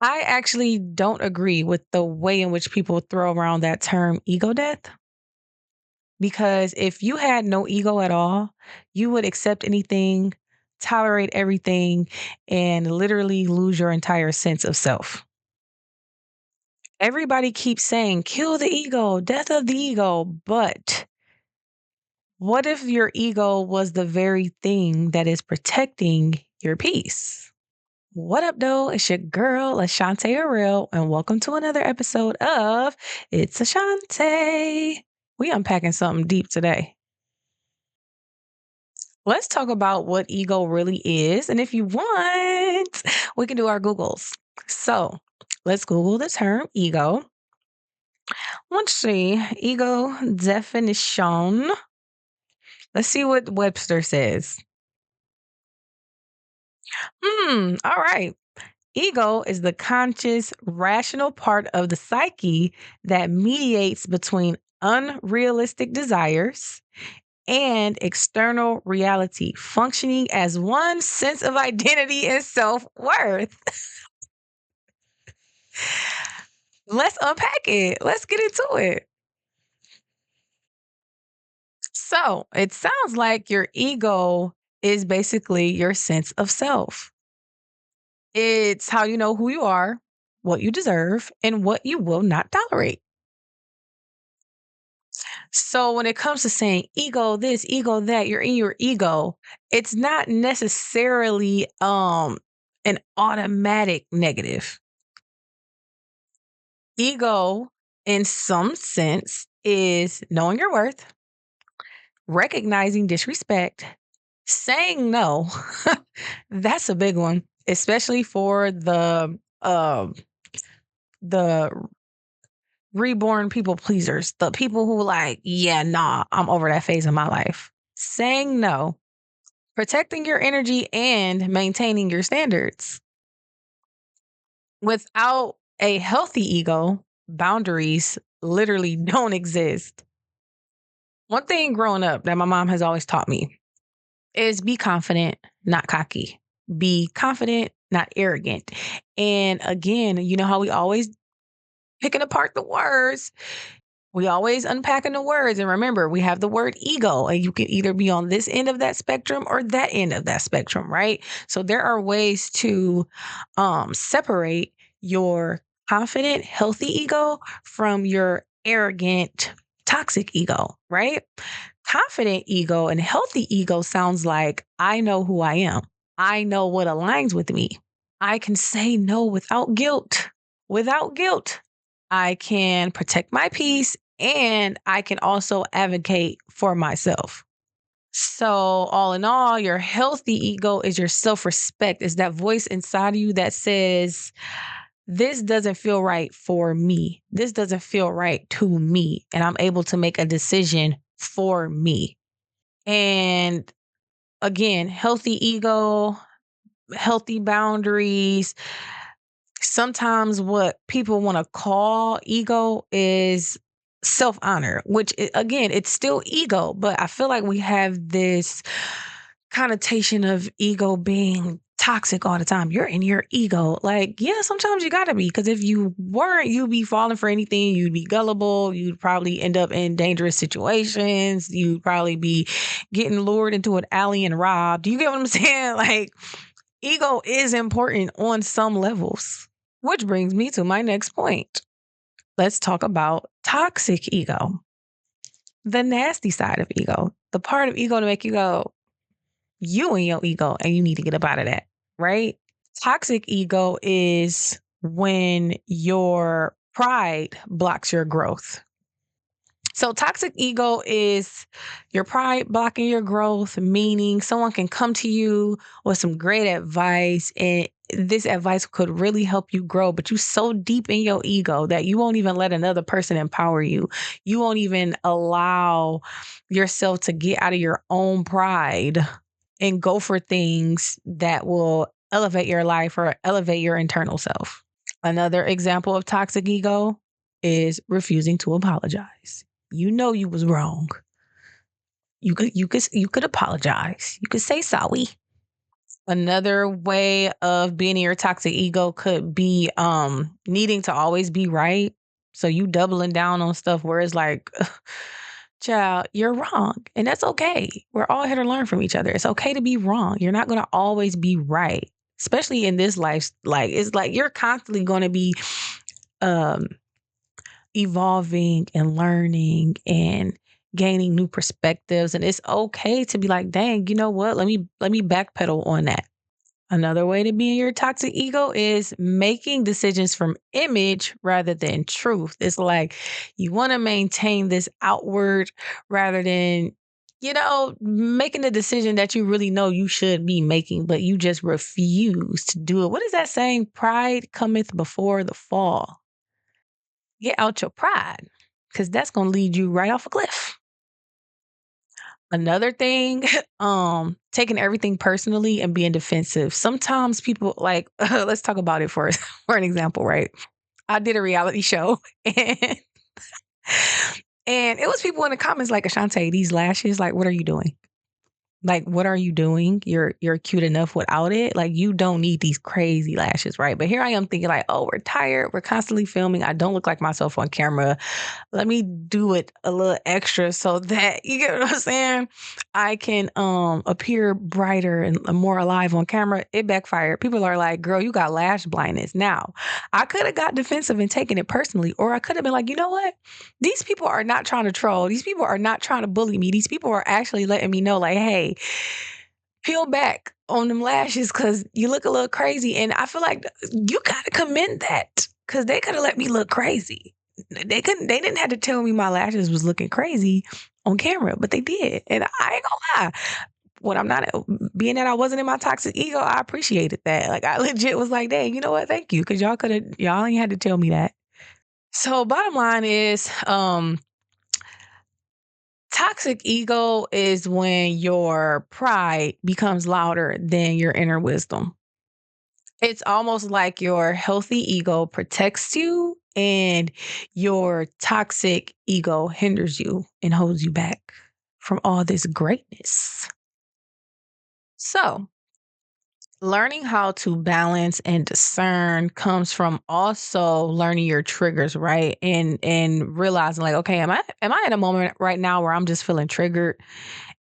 I actually don't agree with the way in which people throw around that term ego death because if you had no ego at all, you would accept anything, tolerate everything, and literally lose your entire sense of self. Everybody keeps saying, kill the ego, death of the ego. But what if your ego was the very thing that is protecting your peace? What up, though? It's your girl, Ashante Aril, and welcome to another episode of It's Ashante. We unpacking something deep today. Let's talk about what ego really is. And if you want, we can do our Googles. So let's Google the term ego. Let's see. Ego definition. Let's see what Webster says. All right. Ego is the conscious, rational part of the psyche that mediates between unrealistic desires and external reality, functioning as one sense of identity and self worth. Let's unpack it. Let's get into it. So it sounds like your ego is basically your sense of self. It's how you know who you are, what you deserve, and what you will not tolerate. So when it comes to saying ego this, ego that, you're in your ego, it's not necessarily an automatic negative. Ego in some sense is knowing your worth, recognizing disrespect, saying no. That's a big one, especially for the reborn people pleasers, the people who like, yeah, nah, I'm over that phase of my life. Saying no, protecting your energy and maintaining your standards. Without a healthy ego, boundaries literally don't exist. One thing growing up that my mom has always taught me is be confident, not cocky. Be confident, not arrogant. And again, you know how we always picking apart the words. We always unpacking the words. And remember, we have the word ego, and you can either be on this end of that spectrum or that end of that spectrum, right? So there are ways to separate your confident, healthy ego from your arrogant, toxic ego, right? Confident ego and healthy ego sounds like I know who I am. I know what aligns with me. I can say no without guilt. Without guilt. I can protect my peace and I can also advocate for myself. So, all in all, your healthy ego is your self respect, is that voice inside of you that says, this doesn't feel right for me. This doesn't feel right to me. And I'm able to make a decision for me. And again, healthy ego, healthy boundaries. Sometimes what people want to call ego is self honor, which again, it's still ego, but I feel like we have this connotation of ego being toxic all the time. You're in your ego. Like, yeah, sometimes you gotta be, because if you weren't, you'd be falling for anything. You'd be gullible. You'd probably end up in dangerous situations. You'd probably be getting lured into an alley and robbed. Do you get what I'm saying? Like, ego is important on some levels. Which brings me to my next point. Let's talk about toxic ego, the nasty side of ego, the part of ego to make you go, you and your ego, and you need to get up out of that, right? Toxic ego is when your pride blocks your growth. So, toxic ego is your pride blocking your growth, meaning someone can come to you with some great advice, and this advice could really help you grow, but you're so deep in your ego that you won't even let another person empower you. You won't even allow yourself to get out of your own pride and go for things that will elevate your life or elevate your internal self. Another example of toxic ego is refusing to apologize. You know you was wrong. You could apologize. You could say sorry. Another way of being in your toxic ego could be needing to always be right. So you doubling down on stuff where it's like, child, you're wrong. And that's okay. We're all here to learn from each other. It's okay to be wrong. You're not gonna always be right. Especially in this life. Like it's like you're constantly gonna be um evolving and learning and gaining new perspectives. And it's okay to be like, dang, you know what? Let me backpedal on that. Another way to be in your toxic ego is making decisions from image rather than truth. It's like you want to maintain this outward rather than, making the decision that you really know you should be making, but you just refuse to do it. What is that saying? Pride cometh before the fall. Get out your pride because that's going to lead you right off a cliff. Another thing, taking everything personally and being defensive. Sometimes people like, let's talk about it for for an example, right? I did a reality show and and it was people in the comments like, Ashante, these lashes, like, what are you doing? Like, what are you doing? You're cute enough without it. Like, you don't need these crazy lashes, right? But here I am thinking like, oh, we're tired. We're constantly filming. I don't look like myself on camera. Let me do it a little extra so that you get what I'm saying. I can appear brighter and more alive on camera. It backfired. People are like, girl, you got lash blindness. Now, I could have got defensive and taken it personally, or I could have been like, you know what? These people are not trying to troll. These people are not trying to bully me. These people are actually letting me know, like, hey, peel back on them lashes because you look a little crazy. And I feel like you gotta commend that because they could have let me look crazy. They didn't have to tell me my lashes was looking crazy on camera, but they did. And I ain't gonna lie. When I'm not being that I wasn't in my toxic ego, I appreciated that. Like I legit was like, dang, you know what? Thank you. Cause y'all ain't had to tell me that. So bottom line is, toxic ego is when your pride becomes louder than your inner wisdom. It's almost like your healthy ego protects you and your toxic ego hinders you and holds you back from all this greatness. So, learning how to balance and discern comes from also learning your triggers, right? And realizing like, okay, am I in a moment right now where I'm just feeling triggered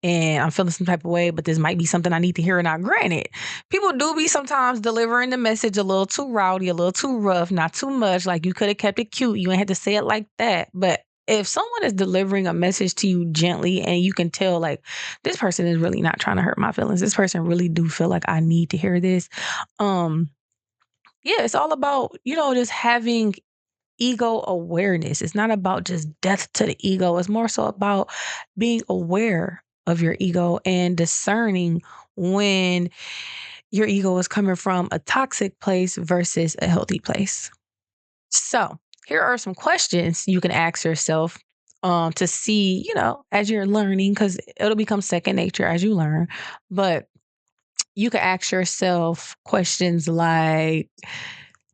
and I'm feeling some type of way, but this might be something I need to hear or not. Granted, people do be sometimes delivering the message a little too rowdy, a little too rough, not too much. Like you could have kept it cute. You ain't had to say it like that. But if someone is delivering a message to you gently and you can tell like this person is really not trying to hurt my feelings. This person really do feel like I need to hear this. Um yeah, it's all about, just having ego awareness. It's not about just death to the ego. It's more so about being aware of your ego and discerning when your ego is coming from a toxic place versus a healthy place. So, here are some questions you can ask yourself to see, as you're learning, because it'll become second nature as you learn. But you can ask yourself questions like,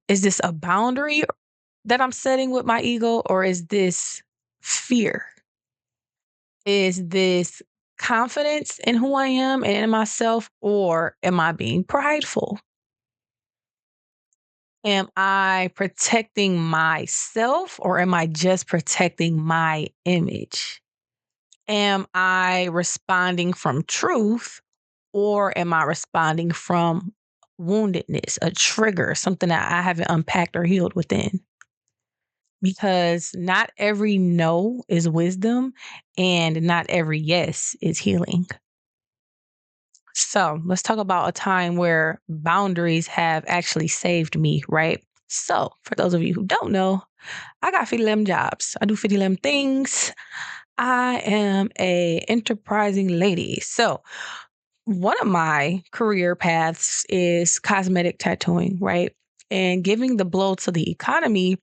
is this a boundary that I'm setting with my ego, or is this fear? Is this confidence in who I am and in myself, or am I being prideful? Am I protecting myself, or am I just protecting my image? Am I responding from truth, or am I responding from woundedness, a trigger, something that I haven't unpacked or healed within? Because not every no is wisdom and not every yes is healing. So let's talk about a time where boundaries have actually saved me, right? So for those of you who don't know, I got 50 lim jobs. I do 50 lim things. I am a enterprising lady. So one of my career paths is cosmetic tattooing, right? And giving the blow to the economy,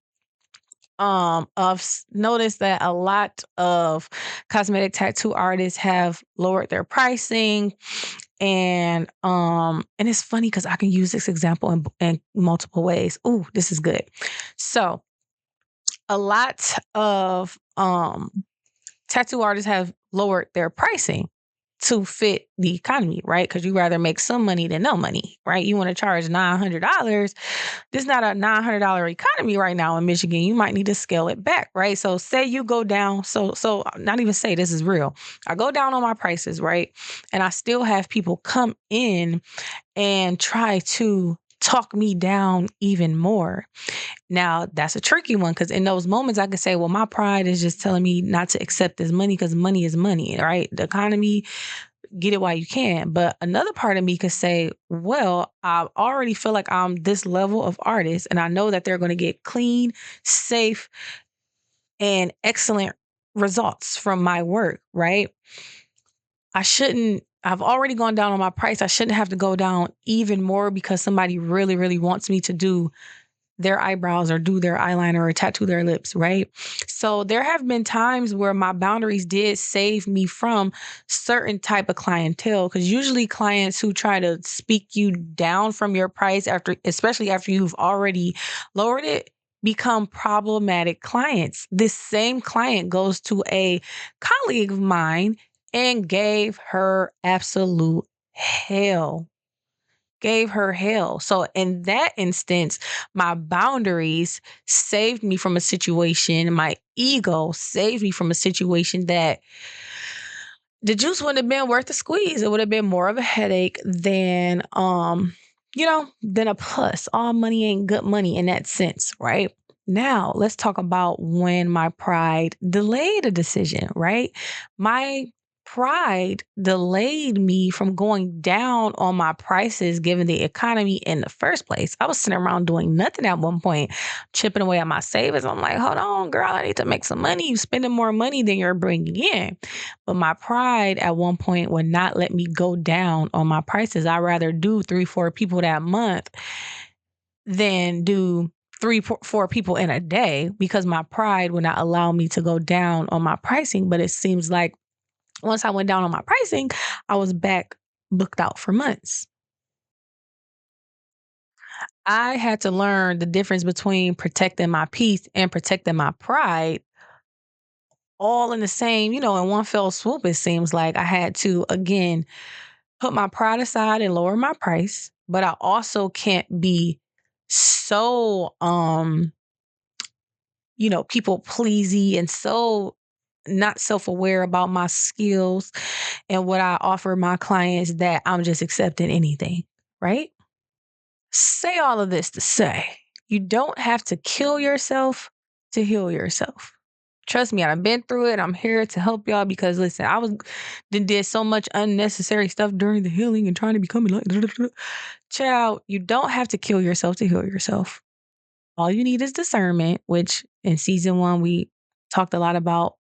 noticed that a lot of cosmetic tattoo artists have lowered their pricing, and it's funny because I can use this example in multiple ways. Ooh, this is good. So a lot of tattoo artists have lowered their pricing, to fit the economy, right? Because you rather make some money than no money, right? You want to charge $900. This is not a $900 economy right now in Michigan. You might need to scale it back, right? So say you go down. So not even say this is real. I go down on my prices, right? And I still have people come in and try to talk me down even more. Now, that's a tricky one because in those moments, I could say, well, my pride is just telling me not to accept this money because money is money, right? The economy, get it while you can. But another part of me could say, well, I already feel like I'm this level of artist and I know that they're going to get clean, safe, and excellent results from my work, right? I've already gone down on my price. I shouldn't have to go down even more because somebody really, really wants me to do their eyebrows or do their eyeliner or tattoo their lips, right? So there have been times where my boundaries did save me from certain type of clientele because usually clients who try to speak you down from your price after, especially after you've already lowered it, become problematic clients. This same client goes to a colleague of mine and gave her absolute hell. Gave her hell. So in that instance, my boundaries saved me from a situation. My ego saved me from a situation that the juice wouldn't have been worth the squeeze. It would have been more of a headache than a plus. All money ain't good money in that sense, right? Now, let's talk about when my pride delayed a decision, right? My pride delayed me from going down on my prices given the economy in the first place. I was sitting around doing nothing at one point, chipping away at my savings. I'm like, hold on, girl, I need to make some money. You're spending more money than you're bringing in. But my pride at one point would not let me go down on my prices. I'd rather do 3, 4 people that month than do 3, 4 people in a day because my pride would not allow me to go down on my pricing. But it seems like once I went down on my pricing, I was back booked out for months. I had to learn the difference between protecting my peace and protecting my pride all in the same, in one fell swoop. It seems like I had to, again, put my pride aside and lower my price, but I also can't be so people pleasy and so not self-aware about my skills and what I offer my clients that I'm just accepting anything, right? Say all of this to say you don't have to kill yourself to heal yourself. Trust me, I've been through it. I'm here to help y'all because listen, did so much unnecessary stuff during the healing and trying to become like child. You don't have to kill yourself to heal yourself. All you need is discernment, which in season 1 we talked a lot about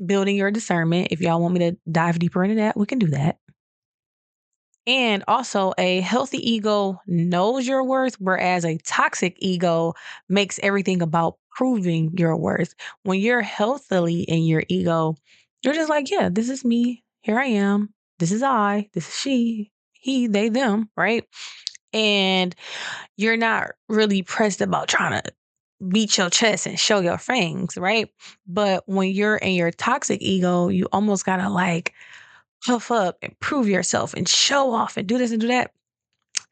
building your discernment. If y'all want me to dive deeper into that, we can do that. And also, a healthy ego knows your worth, whereas a toxic ego makes everything about proving your worth. When you're healthily in your ego, you're just like, yeah, this is me. Here I am. This is I. This is she, he, they, them, right? And you're not really pressed about trying to beat your chest and show your fangs, right? But when you're in your toxic ego, you almost gotta like puff up and prove yourself and show off and do this and do that.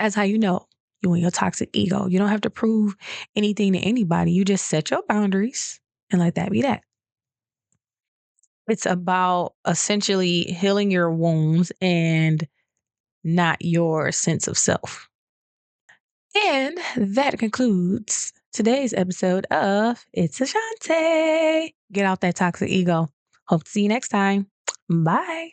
That's how you know you and your toxic ego. You don't have to prove anything to anybody. You just set your boundaries and let that be that. It's about essentially healing your wounds and not your sense of self. And that concludes today's episode of It's Ashante. Get out that toxic ego. Hope to see you next time. Bye.